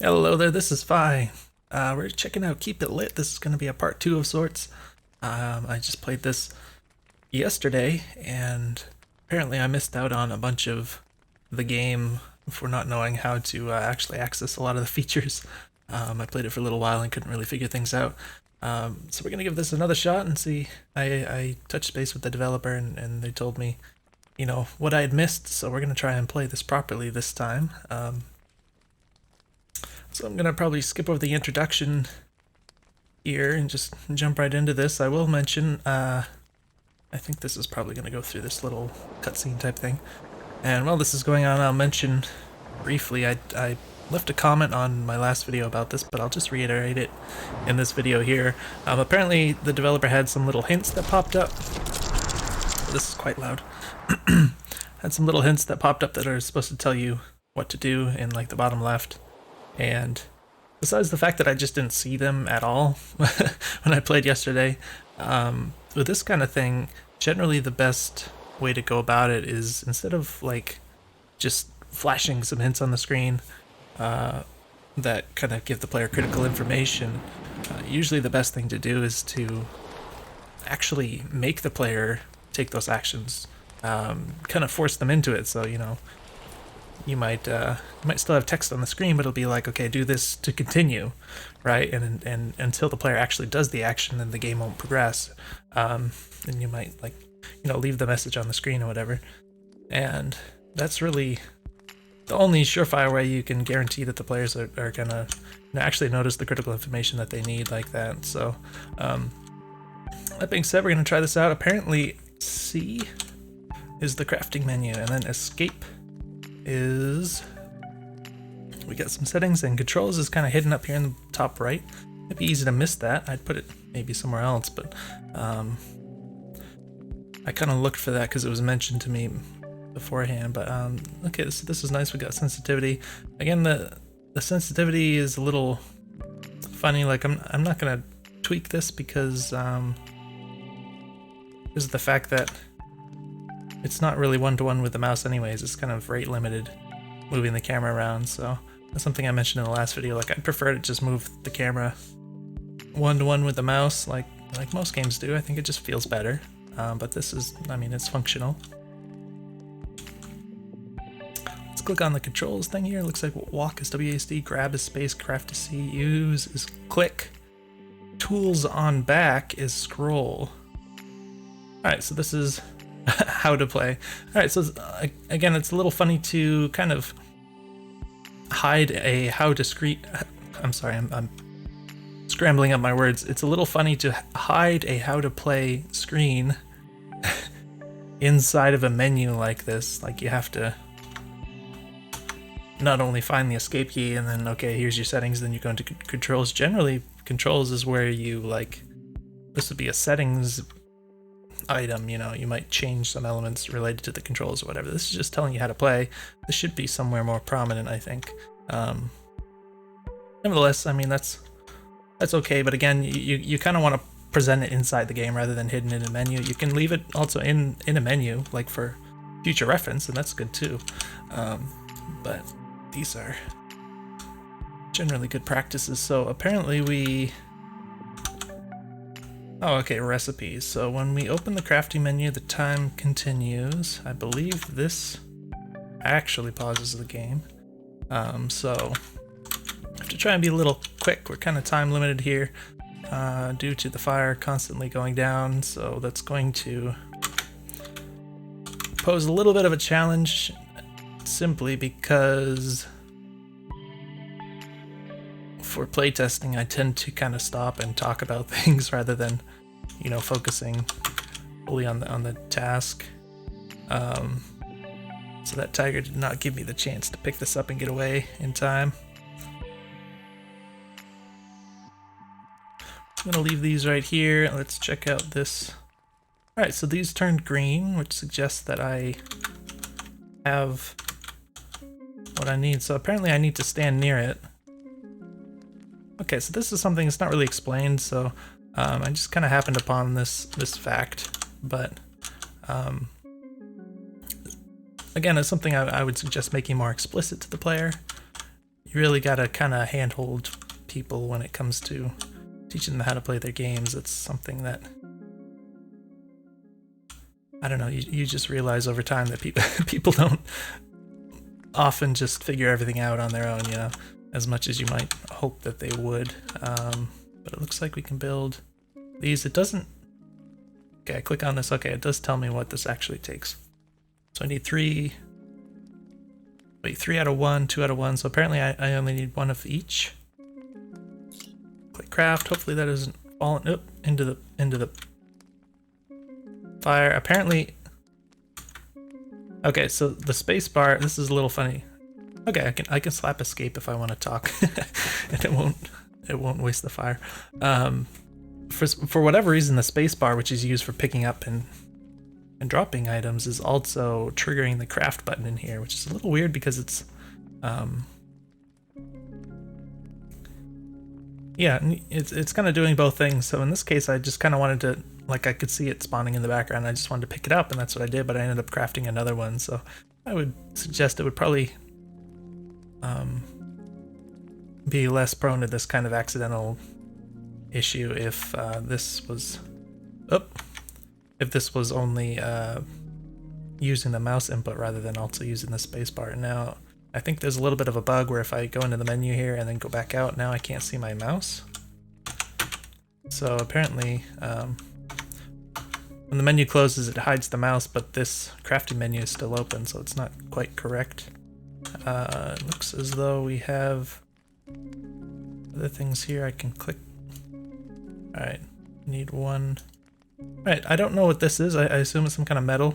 Hello there, this is Fi. We're checking out Keep It Lit. This is going to be a part 2 of sorts. I just played this yesterday, and apparently I missed out on a bunch of the game for not knowing how to actually access a lot of the features. I played it for a little while and couldn't really figure things out. So we're going to give this another shot and see. I touched base with the developer, and they told me, what I had missed, so we're going to try and play this properly this time. So I'm gonna probably skip over the introduction here and just jump right into this. I will mention, I think this is probably gonna go through this little cutscene type thing. And while this is going on, I'll mention briefly, I left a comment on my last video about this, but I'll just reiterate it in this video here. Apparently the developer had some little hints that popped up. This is quite loud. Had some little hints that popped up that are supposed to tell you what to do in like the bottom left. And besides the fact that I just didn't see them at all when I played yesterday, with this kind of thing, generally the best way to go about it is instead of like just flashing some hints on the screen that kind of give the player critical information, usually the best thing to do is to actually make the player take those actions, kind of force them into it. So, you might still have text on the screen, but it'll be like, okay, do this to continue, right? And until the player actually does the action, then the game won't progress. And you might leave the message on the screen or whatever. And that's really the only surefire way you can guarantee that the players are gonna actually notice the critical information that they need like that. So that being said, we're gonna try this out. Apparently C is the crafting menu, and then escape is, we got some settings, and controls is kind of hidden up here in the top right. It'd be easy to miss that. I'd put it maybe somewhere else, but I kind of looked for that because it was mentioned to me beforehand. But okay, so this is nice. We got sensitivity. Again, the sensitivity is a little funny. Like I'm not gonna tweak this because this is the fact that it's not really one-to-one with the mouse anyways. It's kind of rate limited moving the camera around, so that's something I mentioned in the last video. Like, I'd prefer to just move the camera one-to-one with the mouse like most games do. I think it just feels better, but this is, it's functional. Let's click on the controls thing here. It looks like walk is WASD, grab is space, craft is C, use is click, tools on back is scroll. Alright, so this is how to play. Alright, so again, it's a little funny to kind of hide a how to screen. I'm sorry, I'm scrambling up my words. It's a little funny to hide a how to play screen inside of a menu like this. Like, you have to not only find the escape key and then, okay, here's your settings, then you go into controls. Generally, controls is where you, this would be a settings item, you might change some elements related to the controls or whatever. This is just telling you how to play. This should be somewhere more prominent, I think. Nevertheless, that's okay, but again, you kind of want to present it inside the game rather than hidden in a menu. You can leave it also in a menu, like for future reference, and that's good too. But these are generally good practices. So apparently oh, okay, recipes. So when we open the crafting menu, the time continues. I believe this actually pauses the game. So I have to try and be a little quick. We're kind of time limited here due to the fire constantly going down. So that's going to pose a little bit of a challenge, simply because for playtesting, I tend to kind of stop and talk about things rather than, focusing fully on the task. So that tiger did not give me the chance to pick this up and get away in time. I'm gonna leave these right here. Let's check out this. All right, so these turned green, which suggests that I have what I need. So apparently I need to stand near it. Okay, so this is something that's not really explained, so I just kind of happened upon this fact, but again, it's something I would suggest making more explicit to the player. you really gotta kind of handhold people when it comes to teaching them how to play their games. It's something that, I don't know, you just realize over time that people don't often just figure everything out on their own, you know, as much as you might hope that they would. But it looks like we can build these. It doesn't... Okay, I click on this. Okay, it does tell me what this actually takes. So I need 3... Wait, 3 out of 1, 2 out of 1. So apparently I only need 1 of each. Click craft. Hopefully that isn't falling into the fire. Apparently... Okay, so the space bar, this is a little funny. Okay, I can slap escape if I want to talk, and it won't waste the fire. For whatever reason, the space bar, which is used for picking up and dropping items, is also triggering the craft button in here, which is a little weird because it's yeah, it's kind of doing both things. So in this case, I just kind of wanted to, like, I could see it spawning in the background. I just wanted to pick it up, and that's what I did, but I ended up crafting another one. So I would suggest it would probably be less prone to this kind of accidental issue if this was only using the mouse input rather than also using the spacebar. Now I think there's a little bit of a bug where if I go into the menu here and then go back out, now I can't see my mouse. So apparently when the menu closes, it hides the mouse, but this crafting menu is still open, so it's not quite correct. It looks as though we have other things here I can click. Alright, need 1. Alright, I don't know what this is. I assume it's some kind of metal.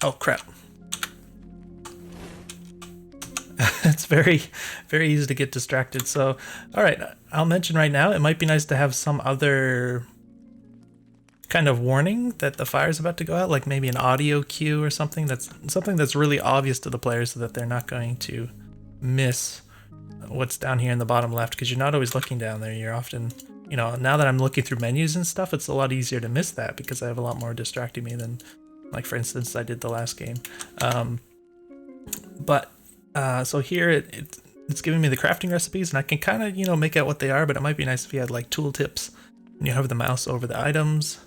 Oh crap. It's very, very easy to get distracted. So, alright, I'll mention right now, it might be nice to have some other kind of warning that the fire's about to go out, like maybe an audio cue or something that's really obvious to the players so that they're not going to miss what's down here in the bottom left, because you're not always looking down there. You're often, you know, now that I'm looking through menus and stuff, it's a lot easier to miss that because I have a lot more distracting me than, like, for instance, I did the last game. So here it's giving me the crafting recipes, and I can kind of, you know, make out what they are, but it might be nice if you had like tooltips and you hover the mouse over the items.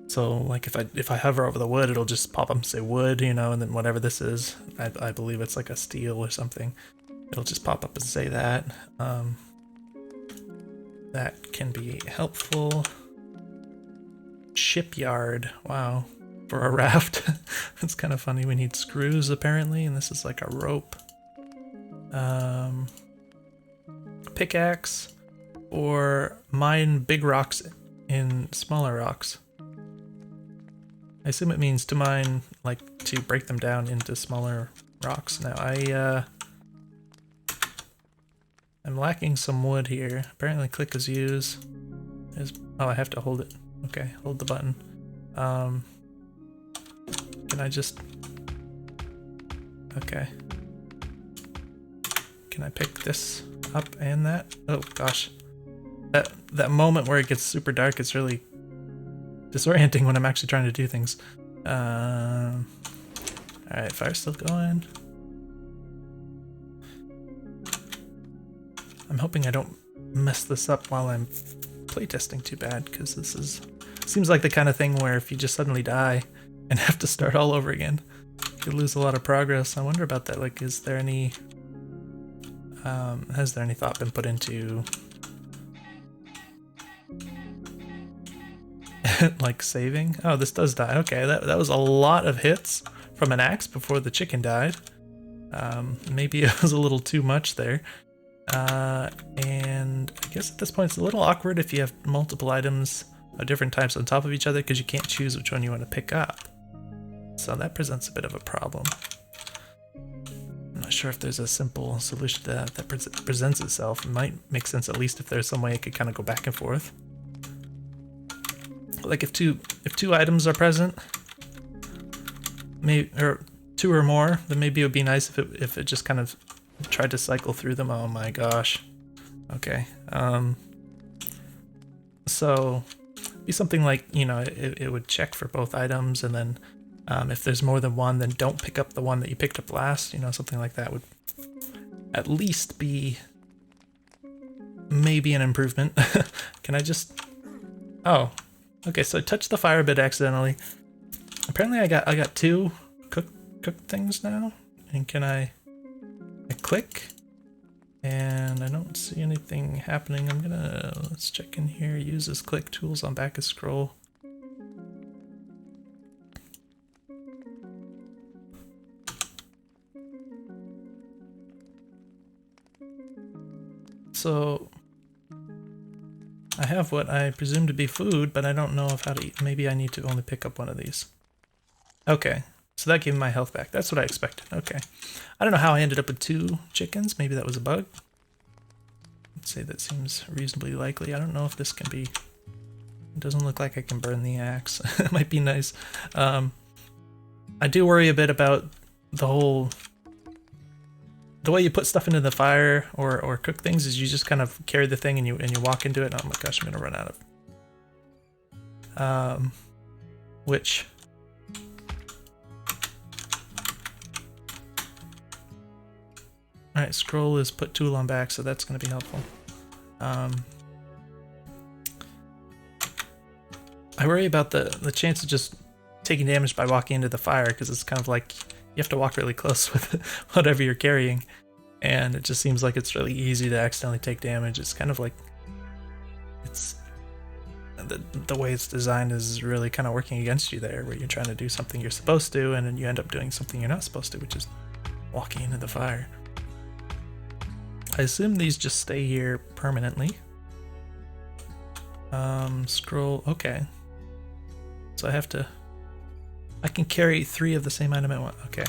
So like if I hover over the wood, it'll just pop up and say wood, you know, and then whatever this is, I believe it's like a steel or something, it'll just pop up and say that. That can be helpful. Shipyard, wow, for a raft. That's kind of funny. We need screws apparently, and this is like a rope. Pickaxe, or mine big rocks in smaller rocks. I assume it means to mine, like to break them down into smaller rocks. Now I'm lacking some wood here. Apparently click as use. Oh, I have to hold it. Okay, hold the button. Can I just... Okay. Can I pick this up and that? Oh gosh. That moment where it gets super dark, it's really disorienting when I'm actually trying to do things. Alright, fire's still going. I'm hoping I don't mess this up while I'm playtesting too bad, because this seems like the kind of thing where if you just suddenly die and have to start all over again, you lose a lot of progress. I wonder about that. Like, is there any has there any thought been put into like saving? Oh, this does die. Okay, that was a lot of hits from an axe before the chicken died. Maybe it was a little too much there. And I guess at this point it's a little awkward if you have multiple items of different types on top of each other, because you can't choose which one you want to pick up. So that presents a bit of a problem. I'm not sure if there's a simple solution to that presents itself. It might make sense at least if there's some way it could kind of go back and forth. Like if two items are present, maybe, or 2 or more, then maybe it would be nice if it just kind of tried to cycle through them. Oh my gosh. Okay. So be something like, you know, it would check for both items, and then if there's more than one, then don't pick up the one that you picked up last. You know, something like that would at least be maybe an improvement. Can I just... Oh, okay, so I touched the fire a bit accidentally. Apparently I got two cooked things now. And can I click? And I don't see anything happening. I'm gonna, let's check in here, use this click tools on back of scroll. So I have what I presume to be food, but I don't know how to eat. Maybe I need to only pick up one of these. Okay, so that gave me my health back. That's what I expected. Okay. I don't know how I ended up with 2 chickens. Maybe that was a bug. Let's say that seems reasonably likely. I don't know if this can be... It doesn't look like I can burn the axe. It might be nice. I do worry a bit about the whole... The way you put stuff into the fire or cook things is you just kind of carry the thing and you walk into it. Oh my gosh, I'm gonna run out of... Which... Alright, scroll is put tool on back, so that's going to be helpful. I worry about the chance of just taking damage by walking into the fire, because it's kind of like you have to walk really close with whatever you're carrying, and it just seems like it's really easy to accidentally take damage. It's kind of like... it's the way it's designed is really kind of working against you there, where you're trying to do something you're supposed to, and then you end up doing something you're not supposed to, which is walking into the fire. I assume these just stay here permanently. Scroll, okay. So I can carry 3 of the same item at once. Okay.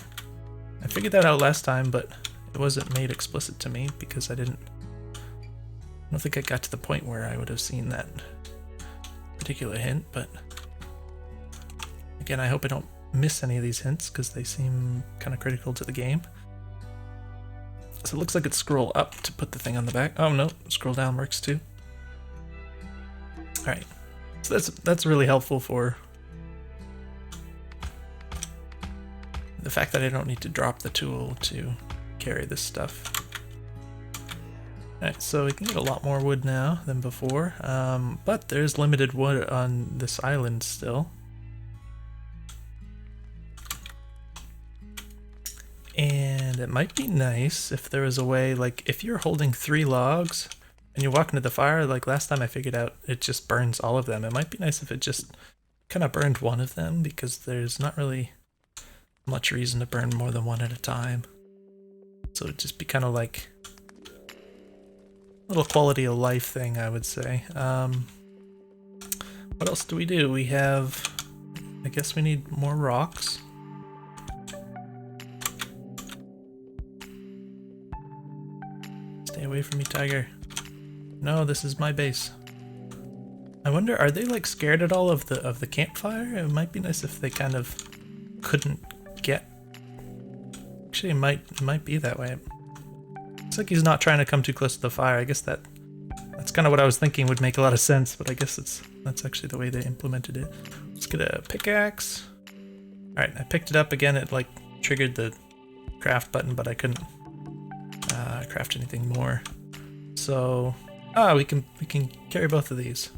I figured that out last time, but it wasn't made explicit to me because I don't think I got to the point where I would have seen that particular hint, but again, I hope I don't miss any of these hints because they seem kind of critical to the game. So it looks like it's scroll up to put the thing on the back. Oh no, scroll down works too. Alright, so that's really helpful for the fact that I don't need to drop the tool to carry this stuff. Alright, so we can get a lot more wood now than before, but there's limited wood on this island still. And it might be nice if there was a way, like if you're holding 3 logs and you walk into the fire, like last time I figured out it just burns all of them. It might be nice if it just kind of burned one of them, because there's not really much reason to burn more than one at a time. So it'd just be kind of like a little quality of life thing, I would say. What else do? We have, I guess we need more rocks. Stay away from me, tiger. No, this is my base. I wonder, are they like scared at all of the campfire? It might be nice if they kind of couldn't get... Actually, it might be that way. Looks like he's not trying to come too close to the fire. I guess that's kind of what I was thinking would make a lot of sense, but I guess that's actually the way they implemented it. Let's get a pickaxe. Alright, I picked it up again. It like triggered the craft button, but I couldn't craft anything more. So, we can carry both of these.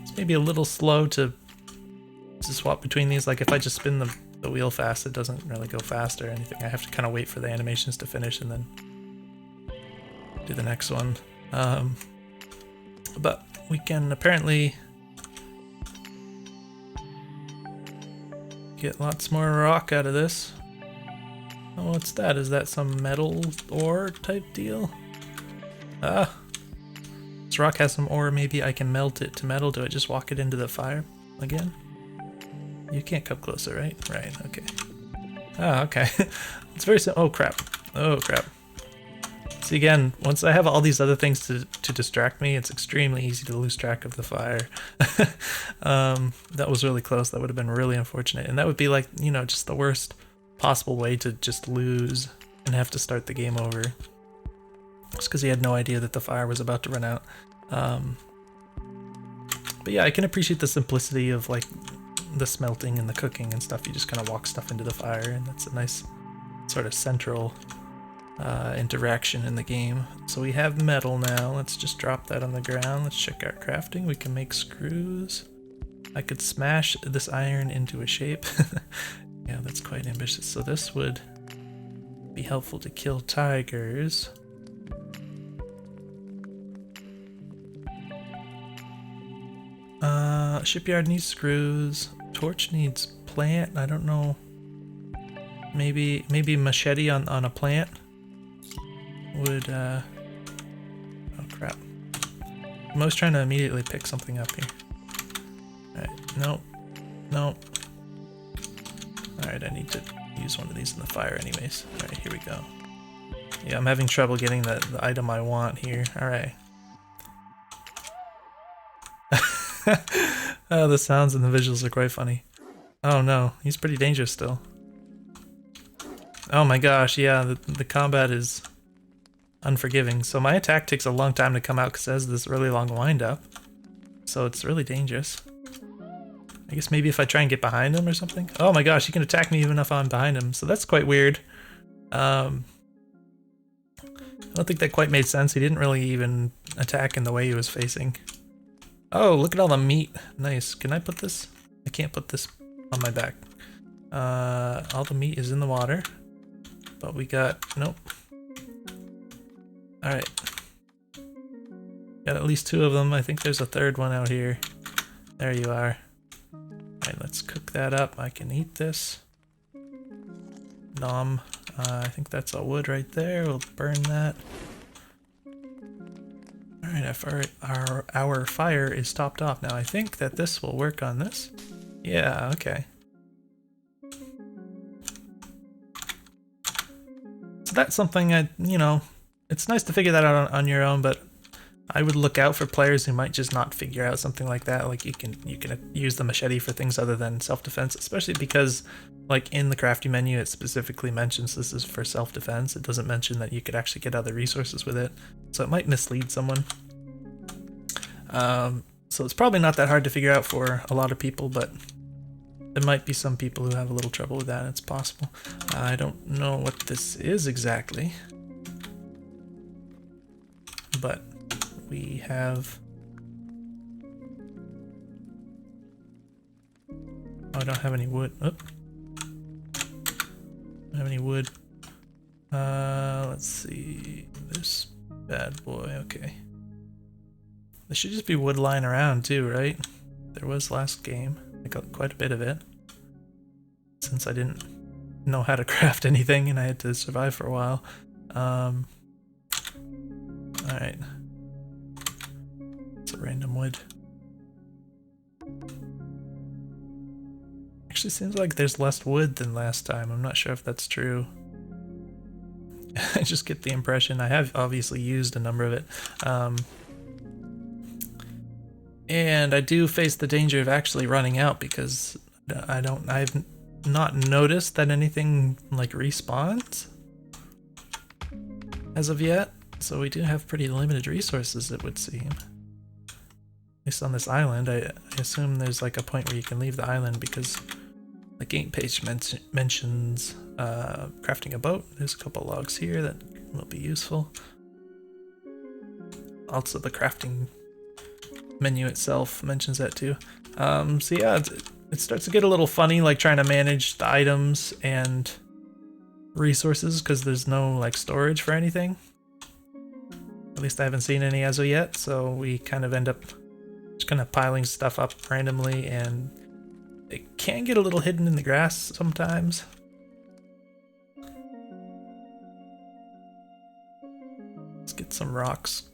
It's maybe a little slow to swap between these. Like if I just spin the wheel fast, it doesn't really go fast or anything. I have to kind of wait for the animations to finish and then do the next one. But we can apparently get lots more rock out of this. Oh, what's that? Is that some metal ore type deal? Ah! This rock has some ore. Maybe I can melt it to metal. Do I just walk it into the fire again? You can't come closer, right? Right, okay. Ah, okay. It's very simple. Oh, crap. Oh, crap. See, again, once I have all these other things to distract me, it's extremely easy to lose track of the fire. That was really close. That would have been really unfortunate. And that would be like, you know, just the worst possible way to just lose and have to start the game over. Just because he had no idea that the fire was about to run out. But yeah, I can appreciate the simplicity of like the smelting and the cooking and stuff. You just kind of walk stuff into the fire, and that's a nice sort of central interaction in the game. So we have metal now. Let's just drop that on the ground. Let's check our crafting. We can make screws. I could smash this iron into a shape. Yeah, that's quite ambitious. So this would be helpful to kill tigers. Shipyard needs screws. Torch needs plant. I don't know. Maybe machete on a plant would oh crap. I'm always trying to immediately pick something up here. Alright, nope. Nope. Alright, I need to use one of these in the fire anyways. Alright, here we go. Yeah, I'm having trouble getting the item I want here. Alright. Oh, the sounds and the visuals are quite funny. Oh no, he's pretty dangerous still. Oh my gosh, yeah, the combat is unforgiving. So my attack takes a long time to come out because it has this really long wind up. So it's really dangerous. I guess maybe if I try and get behind him or something. Oh my gosh, he can attack me even if I'm behind him. So that's quite weird. I don't think that quite made sense. He didn't really even attack in the way he was facing. Oh, look at all the meat. Nice. Can I put this? I can't put this on my back. All the meat is in the water. But we got... Nope. Alright. Got at least 2 of them. I think there's a 3rd one out here. There you are. Alright, let's cook that up. I can eat this. Nom. I think that's all wood right there. We'll burn that. Alright, our fire is topped off. Now I think that this will work on this. Yeah, okay. So that's something it's nice to figure that out on your own, but I would look out for players who might just not figure out something like that. Like you can use the machete for things other than self-defense, especially because like in the crafting menu it specifically mentions this is for self-defense. It doesn't mention that you could actually get other resources with it, so it might mislead someone. So it's probably not that hard to figure out for a lot of people, but there might be some people who have a little trouble with that. It's possible. I don't know what this is exactly, but we have... Oh, I don't have any wood. Oh. I don't have any wood. Let's see. This bad boy. Okay. There should just be wood lying around too, right? There was last game. I got quite a bit of it. Since I didn't know how to craft anything and I had to survive for a while. Alright. It's a random wood. Actually seems like there's less wood than last time. I'm not sure if that's true. I just get the impression. I have obviously used a number of it. And I do face the danger of actually running out because I've not noticed that anything like respawns as of yet. So we do have pretty limited resources, it would seem. At least on this island, I assume there's like a point where you can leave the island because the game page mentions crafting a boat. There's a couple logs here that will be useful. Also the crafting menu itself mentions that too. So yeah, it starts to get a little funny, like trying to manage the items and resources because there's no like storage for anything. At least I haven't seen any as of yet, so we kind of end up just kind of piling stuff up randomly, and it can get a little hidden in the grass sometimes. Let's get some rocks.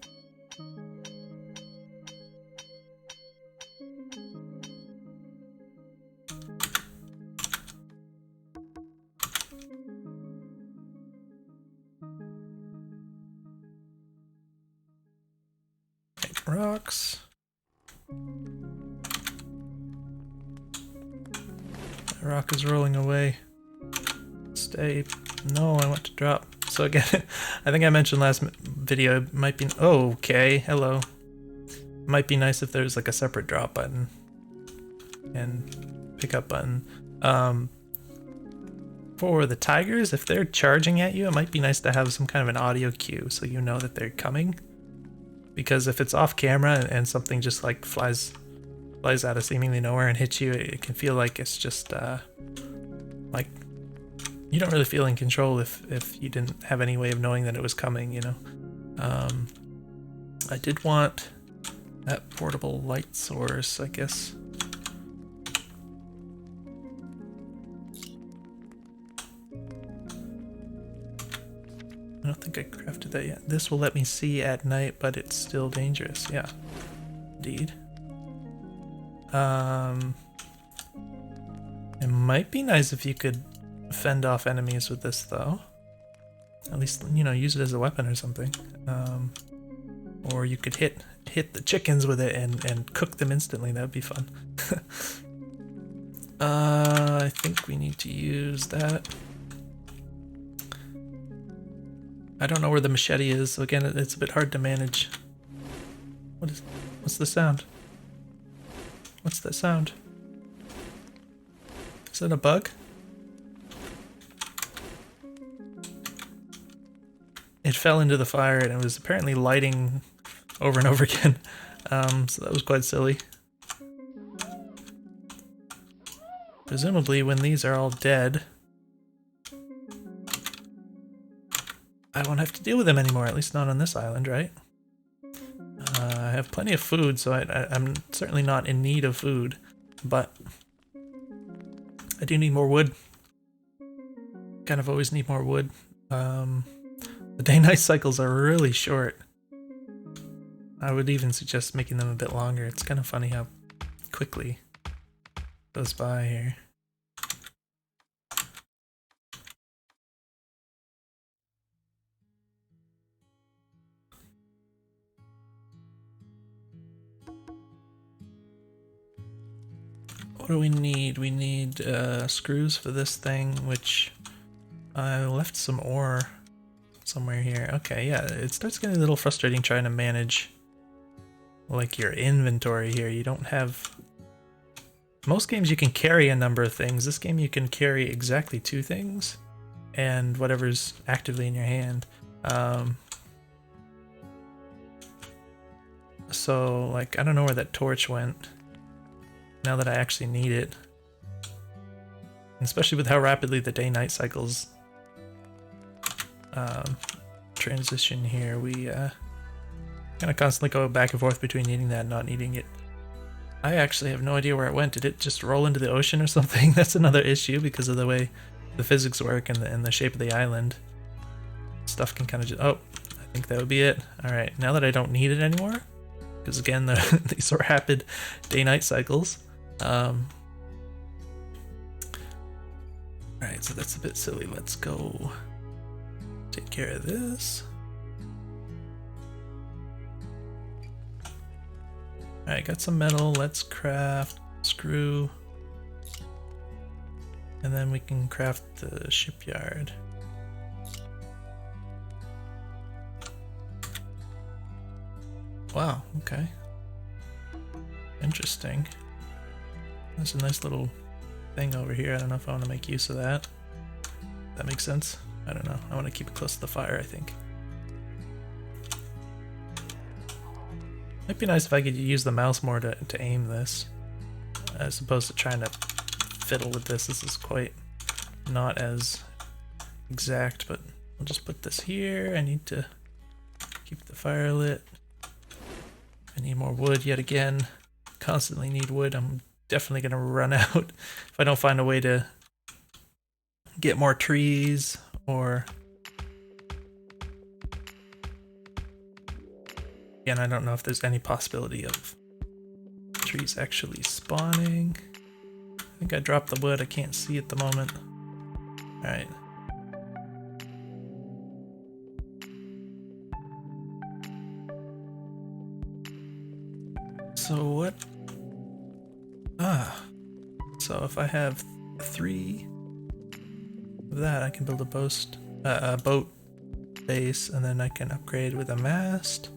Rocks. That rock is rolling away. Stay. No, I want to drop. So again, I think I mentioned last video, it might be... Oh, okay, hello. It might be nice if there's like a separate drop button. And pickup button. For the tigers, if they're charging at you, it might be nice to have some kind of an audio cue so you know that they're coming. Because if it's off camera and something just like flies out of seemingly nowhere and hits you, it can feel like it's just like you don't really feel in control if you didn't have any way of knowing that it was coming, you know. I did want that portable light source, I guess. I don't think I crafted that yet. This will let me see at night, but it's still dangerous. Yeah, indeed. It might be nice if you could fend off enemies with this, though. At least, you know, use it as a weapon or something. Or you could hit the chickens with it and cook them instantly. That would be fun. I think we need to use that. I don't know where the machete is, so again, it's a bit hard to manage. What's the sound? What's that sound? Is that a bug? It fell into the fire and it was apparently lighting over and over again. So that was quite silly. Presumably when these are all dead, I won't have to deal with them anymore, at least not on this island, right? I have plenty of food, so I'm certainly not in need of food, but I do need more wood. Kind of always need more wood. The day-night cycles are really short. I would even suggest making them a bit longer. It's kind of funny how quickly it goes by here. What do we need? We need screws for this thing, which I left some ore somewhere here. Okay, yeah, it starts getting a little frustrating trying to manage like your inventory here. You don't have... Most games you can carry a number of things. This game you can carry exactly 2 things and whatever's actively in your hand. So, like, I don't know where that torch went now that I actually need it. And especially with how rapidly the day-night cycles transition here, we kind of constantly go back and forth between needing that and not needing it. I actually have no idea where it went. Did it just roll into the ocean or something? That's another issue because of the way the physics work and the shape of the island. Stuff can kind of just... Oh, I think that would be it. Alright, now that I don't need it anymore, because again, these are rapid day-night cycles. Alright, so that's a bit silly. Let's go take care of this. Alright, got some metal. Let's craft screw. And then we can craft the shipyard. Wow, okay. Interesting. There's a nice little thing over here. I don't know if I want to make use of that. That makes sense? I don't know. I want to keep it close to the fire, I think. Might be nice if I could use the mouse more to aim this, as opposed to trying to fiddle with this. This is quite not as exact, but I'll just put this here. I need to keep the fire lit. I need more wood yet again. Constantly need wood. I'm definitely going to run out if I don't find a way to get more trees or... Again, I don't know if there's any possibility of trees actually spawning. I think I dropped the wood. I can't see at the moment. Alright. So what? So if I have 3 of that, I can build a boat base, and then I can upgrade with a mast.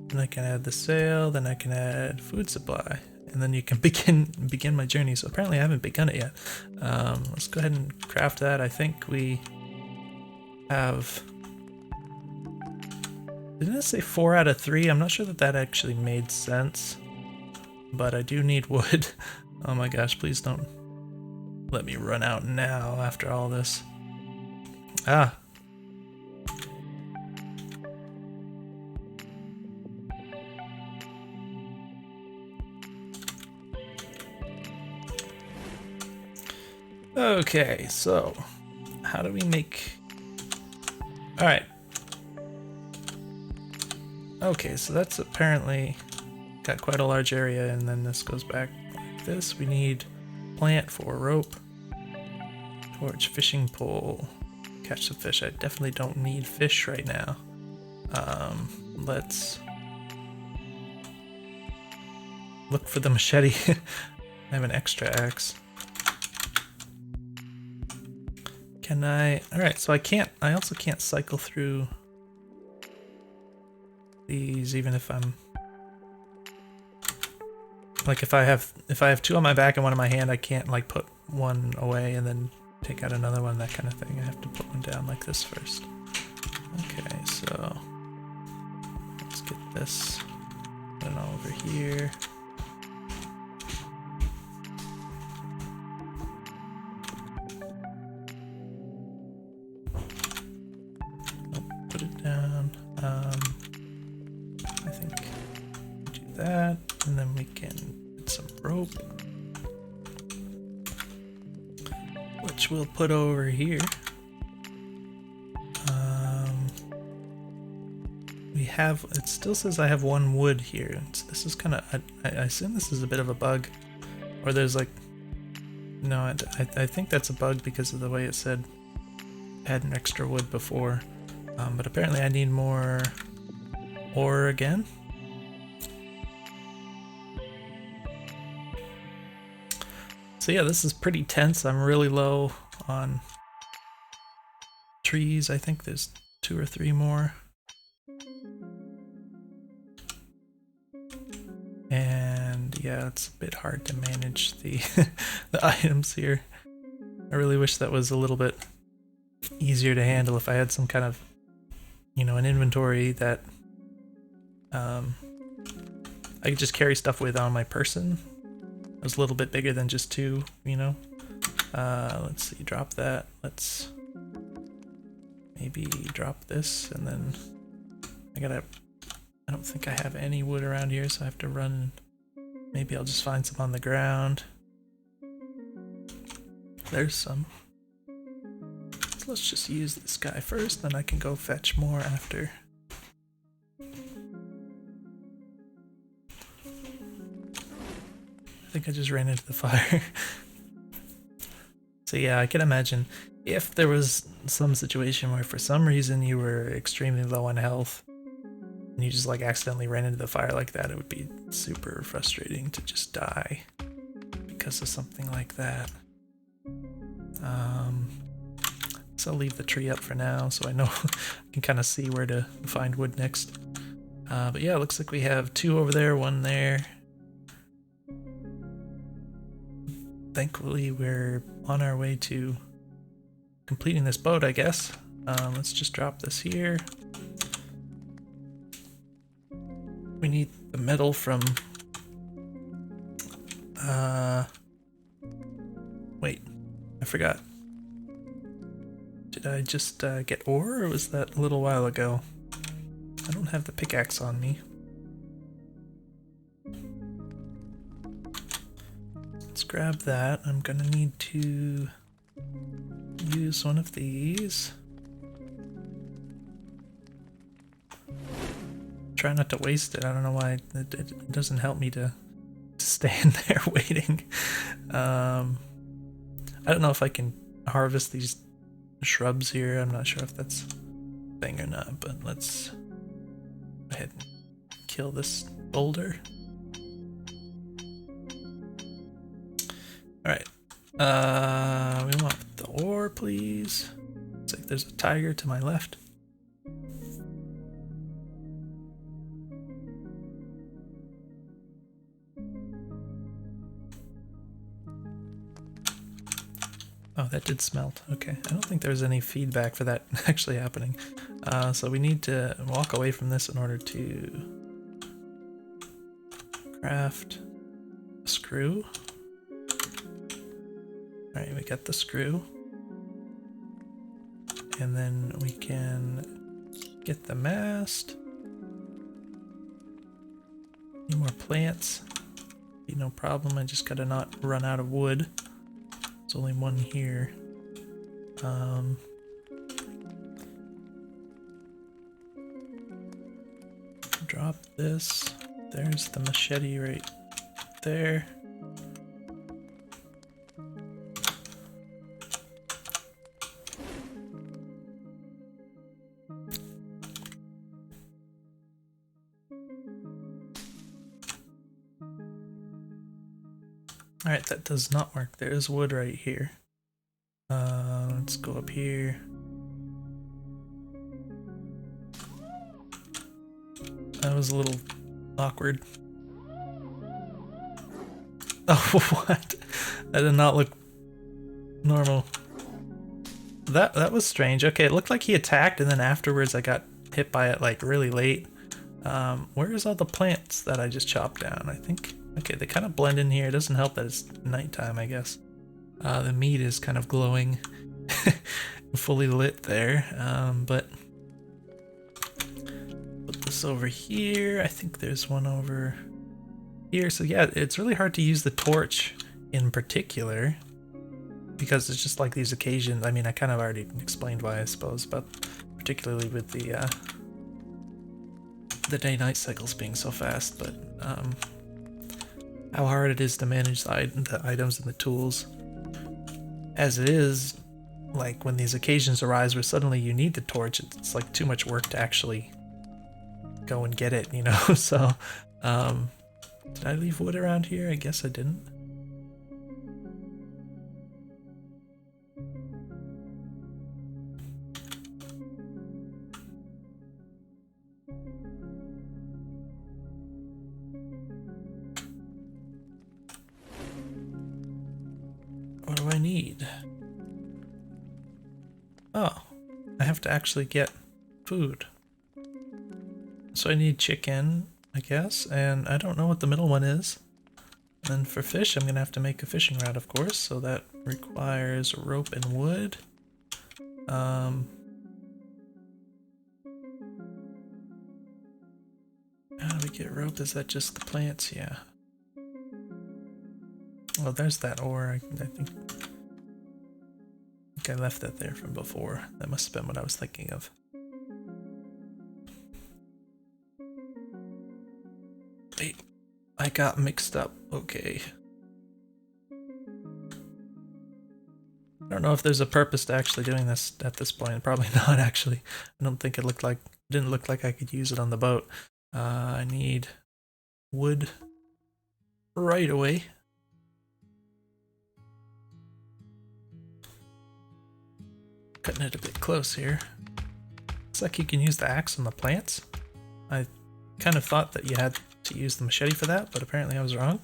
Then I can add the sail, then I can add food supply. and then you can begin my journey. So apparently I haven't begun it yet. Let's go ahead and craft that. I think we have... Didn't it say 4 out of 3? I'm not sure that that actually made sense. But I do need wood. Oh my gosh, please don't let me run out now after all this. Ah. Okay, so how do we make... Alright. Okay, so that's apparently got quite a large area, and then this goes back like this. We need plant for rope, torch, fishing pole, catch some fish. I definitely don't need fish right now. Let's look for the machete. I have an extra axe. Can I... Alright, so I also can't cycle through these even if I'm... Like if I have 2 on my back and 1 in my hand, I can't like put one away and then take out another one, that kind of thing. I have to put one down like this first. Okay, so let's get this, put it all over here. Put it down. I think do that, and then we can get some rope, which we'll put over here. We have, it still says I have 1 wood here. So this is kind of, I assume this is a bit of a bug, or there's like, no, I think that's a bug because of the way it said I had an extra wood before. But apparently I need more ore again. So yeah, this is pretty tense. I'm really low on trees. I think there's 2 or 3 more. And yeah, it's a bit hard to manage the the items here. I really wish that was a little bit easier to handle if I had some kind of, you know, an inventory that I could just carry stuff with on my person. It was a little bit bigger than just 2, you know. Let's see, drop that. Let's maybe drop this, and then I don't think I have any wood around here, so I have to run. Maybe I'll just find some on the ground. There's some. So let's just use this guy first, then I can go fetch more after. I think I just ran into the fire. So yeah, I can imagine if there was some situation where for some reason you were extremely low on health and you just like accidentally ran into the fire like that, it would be super frustrating to just die because of something like that. So I'll leave the tree up for now so I know I can kind of see where to find wood next. But yeah, it looks like we have 2 over there, 1 there. Thankfully, we're on our way to completing this boat, I guess. Let's just drop this here. We need the metal from... Wait, I forgot. Did I just get ore, or was that a little while ago? I don't have the pickaxe on me. Let's grab that. I'm gonna need to use one of these. Try not to waste it. I don't know why it doesn't help me to stand there waiting. I don't know if I can harvest these shrubs here. I'm not sure if that's a thing or not, but let's go ahead and kill this boulder. Alright. We want the ore, please. Looks like there's a tiger to my left. that did smelt. Okay, I don't think there's any feedback for that actually happening. So we need to walk away from this in order to craft a screw. Alright, we got the screw. And then we can get the mast. Need more plants. Be no problem, I just gotta not run out of wood. There's only one here. Drop this. There's the machete right there. Alright, that does not work. There is wood right here. Let's go up here. That was a little awkward. Oh, what? That did not look normal. That was strange. Okay, it looked like he attacked and then afterwards I got hit by it like really late. Where's all the plants that I just chopped down? I think, okay, they kind of blend in here. It doesn't help that it's nighttime, I guess. The meat is kind of glowing, fully lit there, but put this over here. I think there's one over here. So yeah, it's really hard to use the torch in particular because it's just like these occasions. I mean, I kind of already explained why, I suppose, but particularly with the day-night cycles being so fast, but how hard it is to manage the items and the tools. As it is, like when these occasions arise where suddenly you need the torch, it's like too much work to actually go and get it, you know? So, did I leave wood around here? I guess I didn't. What do I need? Oh, I have to actually get food. So I need chicken, I guess, and I don't know what the middle one is. And for fish, I'm gonna have to make a fishing rod, of course, so that requires rope and wood. How do we get rope? Is that just the plants? Yeah. Well, there's that ore. I think I left that there from before. That must have been what I was thinking of. Wait, I got mixed up. Okay. I don't know if there's a purpose to actually doing this at this point. Probably not, actually. I don't think it didn't look like I could use it on the boat. I need wood right away. Cutting it a bit close here. Looks like you can use the axe on the plants. I kind of thought that you had to use the machete for that, but apparently I was wrong.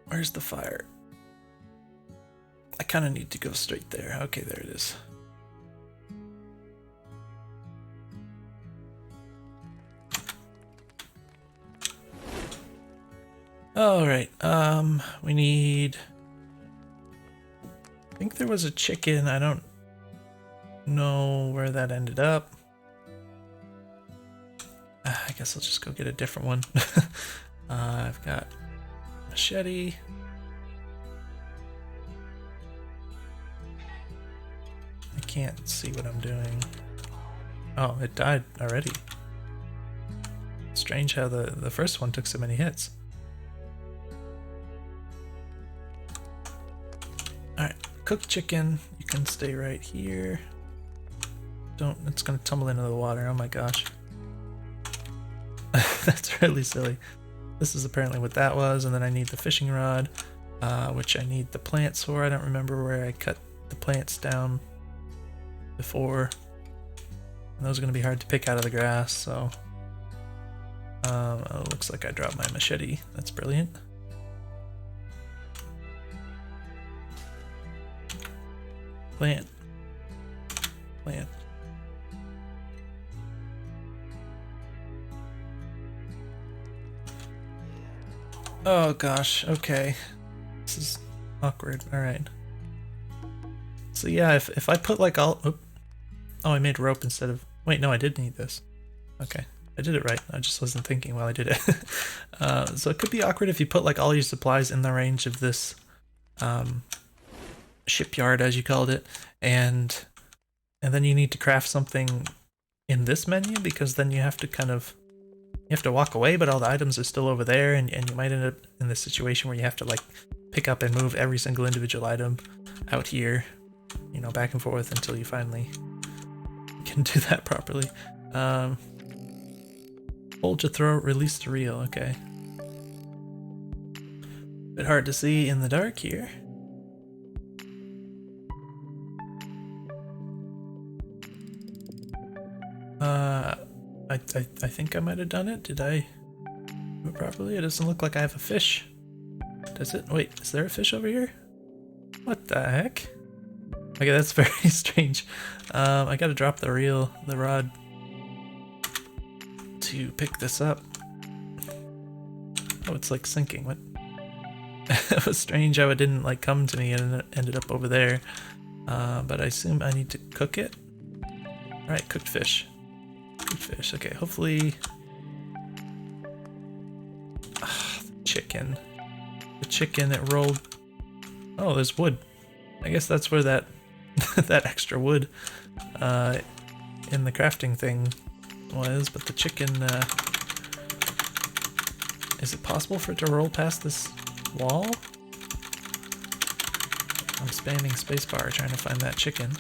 Where's the fire? I kind of need to go straight there. Okay, there it is. Alright, we need... I think there was a chicken. I don't know where that ended up. I guess I'll just go get a different one. I've got machete. I can't see what I'm doing. Oh, it died already. Strange how the first one took so many hits. Alright, cooked chicken. You can stay right here. It's gonna tumble into the water. Oh my gosh. That's really silly. This is apparently what that was, and then I need the fishing rod, which I need the plants for. I don't remember where I cut the plants down before. And those are gonna be hard to pick out of the grass, so... it looks like I dropped my machete. That's brilliant. Plant. Plant. Oh gosh, okay. This is awkward. Alright. So yeah, if I put like all... Oh, I made rope instead of... Wait, no, I did need this. Okay. I did it right. I just wasn't thinking while I did it. So it could be awkward if you put like all your supplies in the range of this shipyard, as you called it, and then you need to craft something in this menu, because then you have to kind of... You have to walk away, but all the items are still over there, and you might end up in this situation where you have to like pick up and move every single individual item out here, you know, back and forth until you finally can do that properly. Hold your throat, release the reel, okay. Bit hard to see in the dark here. I think I might have done it. Did I do it properly? It doesn't look like I have a fish. Does it? Wait, is there a fish over here? What the heck? Okay, that's very strange. I gotta drop the rod to pick this up. Oh, it's like sinking. What? It was strange how it didn't like come to me and it ended up over there. But I assume I need to cook it. Alright, cooked fish. Cooked fish. Okay, hopefully... chicken. The chicken, it rolled... Oh, there's wood. I guess that's where that that extra wood in the crafting thing was, but the chicken... Is it possible for it to roll past this wall? I'm spamming spacebar trying to find that chicken.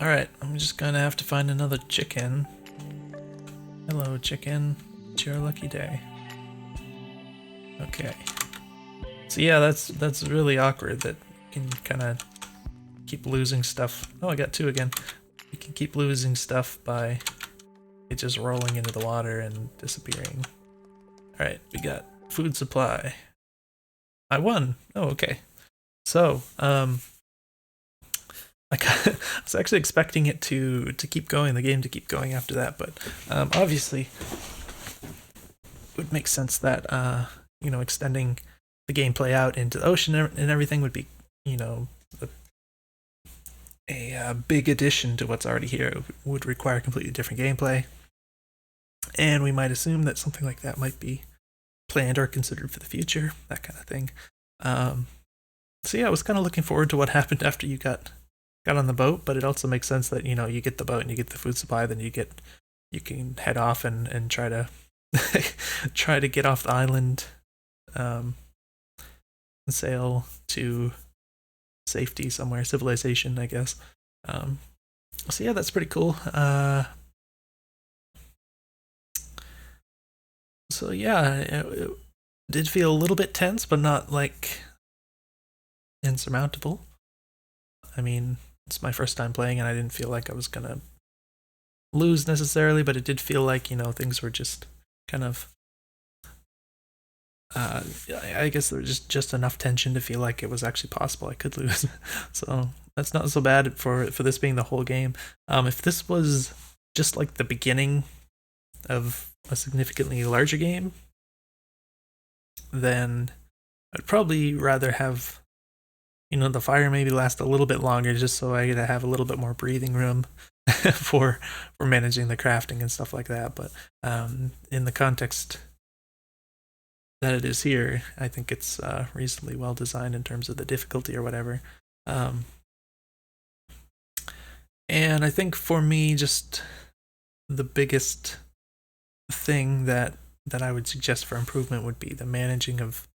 Alright, I'm just gonna have to find another chicken. Hello, chicken. It's your lucky day. Okay. So yeah, that's really awkward that you can kind of keep losing stuff. Oh, I got two again. You can keep losing stuff by it just rolling into the water and disappearing. Alright, we got food supply. I won! Oh, okay. So, I was actually expecting it to keep going, the game to keep going after that, but obviously it would make sense that, you know, extending the gameplay out into the ocean and everything would be, you know, a big addition to what's already here. It would require completely different gameplay, and we might assume that something like that might be planned or considered for the future, that kind of thing. So yeah, I was kind of looking forward to what happened after you got on the boat, but it also makes sense that, you know, you get the boat and you get the food supply, then you can head off and try to try to get off the island, and sail to safety somewhere, civilization, I guess. So yeah, that's pretty cool. So yeah, it did feel a little bit tense, but not like insurmountable. I mean, it's my first time playing and I didn't feel like I was gonna lose necessarily, but it did feel like, you know, things were just kind of I guess there was just enough tension to feel like it was actually possible I could lose. So that's not so bad for this being the whole game. If this was just like the beginning of a significantly larger game, then I'd probably rather have, you know, the fire maybe last a little bit longer, just so I could have a little bit more breathing room for managing the crafting and stuff like that. But in the context that it is here, I think it's reasonably well designed in terms of the difficulty or whatever. And I think for me, just the biggest thing that I would suggest for improvement would be the managing of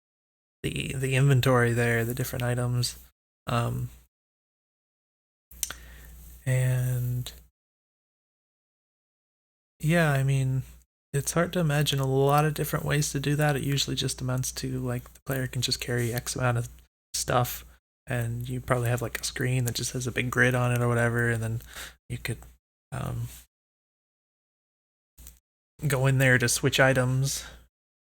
the inventory there, the different items, and yeah, I mean, it's hard to imagine a lot of different ways to do that. It usually just amounts to like the player can just carry X amount of stuff, and you probably have like a screen that just has a big grid on it or whatever, and then you could go in there to switch items,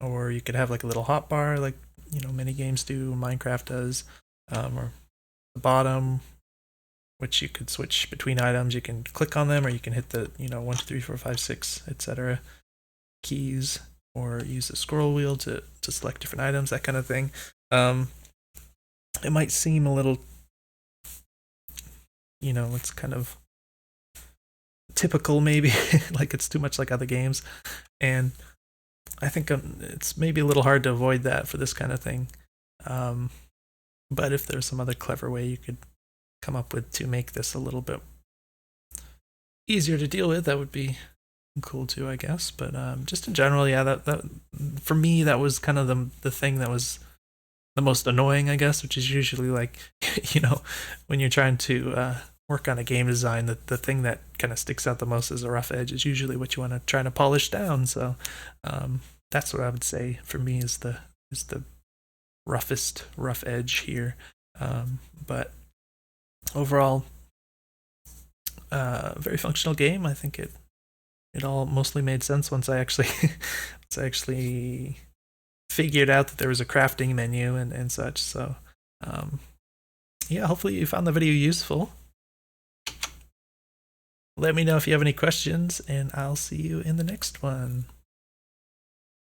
or you could have like a little hotbar, like, you know, many games do, Minecraft does, or the bottom, which you could switch between items. You can click on them, or you can hit the 1, 2, 3, 4, 5, 6, etc. keys, or use the scroll wheel to select different items, that kind of thing. It might seem a little, it's kind of typical maybe, like it's too much like other games, and I think it's maybe a little hard to avoid that for this kind of thing. But if there's some other clever way you could come up with to make this a little bit easier to deal with, that would be cool too, I guess. But just in general, yeah, that for me, that was kind of the thing that was the most annoying, I guess, which is usually like, when you're trying to work on a game design, the thing that kind of sticks out the most as a rough edge is usually what you want to try to polish down. So that's what I would say for me is the roughest rough edge here. But overall, very functional game. I think it all mostly made sense once I actually figured out that there was a crafting menu and such. So yeah, hopefully you found the video useful. Let me know if you have any questions, and I'll see you in the next one.